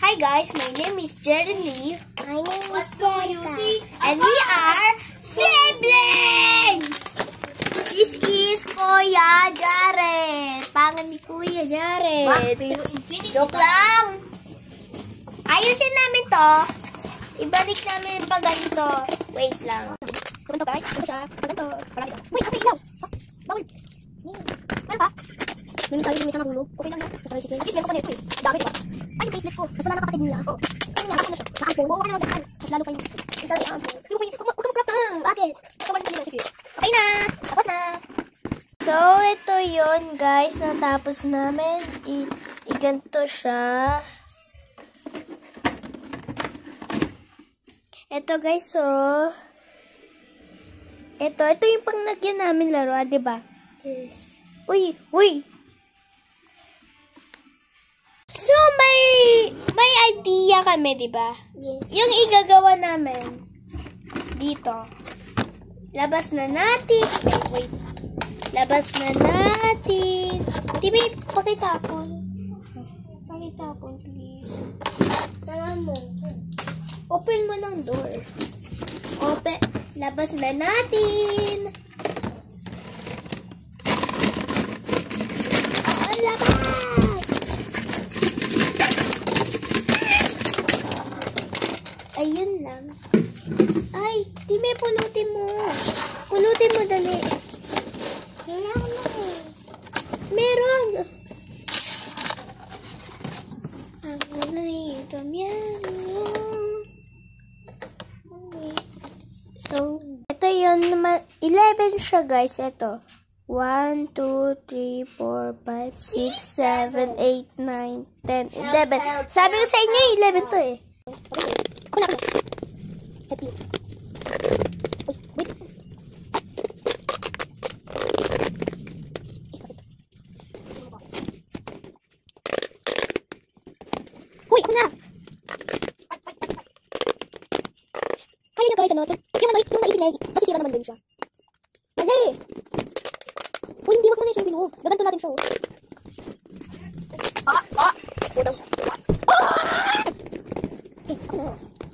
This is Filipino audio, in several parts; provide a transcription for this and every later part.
Hi guys, my name is Jerry Lee. My name is Jerica. And we are siblings! This is Kuya Jared. Pangan ni Kuya Jared. Joke lang. Ayusin namin to. Ibalik namin pag ganito. Wait lang. Ganito guys. Ganito siya. Pag ganito. Wait, kapit ilaw. Bawal. Meron pa? May tayo yung isang nahulog. Okay lang yun. Sa tricycle. At least meron ko pa na ito eh. Dami diba? Ay, yung bracelet ko. Mas wala nakakapit nila. Kami nga, ako na siya. Naampon. Oo, okay na mag-aan. Mas lalo kayo. Isa rin naampon. Huwag ka mag-crop na. Bakit? Kaman ka nila. Sige. Okay na. Tapos na. So, ito yun guys. Natapos namin. Iganto siya. Ito guys, so. Ito yung panglagyan namin laruan, diba? Yes. Uy! So, may idea kami, diba? Yes. Yung igagawa namin dito. Labas na natin. Wait. Labas na natin. Tibi, pakitapon. Pakitapon, please. Sama mo. Open mo ng door. Open. Labas na natin. Oh, labas! Ayun lang. Ay, Timmy, pulutin mo. Pulutin mo, dali. Meron. Ako na ito, So, ito yun naman. 11 siya, guys. Ito. 1, 2, 3, 4, 5, 6, 7, 8, 9, 10, 11. Sabi ko sa inyo, 11 to eh. Ako na. Help you. Wait. Uy, ako na. Kaya na guys, ano? Yung naipin niya, kasi sira naman din siya. Dali! Uy, hindi, wag mo na siya yung binuhog. Gaganto natin siya, oh. Udaw.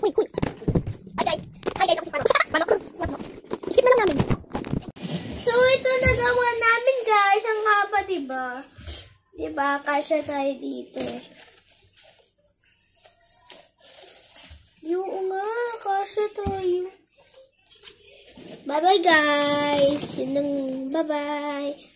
Uy. Hi guys, ako si Manok. Skip na lang namin. So, ito nagawa namin, guys. Ang haba, diba? Diba? Kasya tayo dito eh. Yung nga, kasya tayo. Bye-bye, guys. Yun lang. Bye-bye.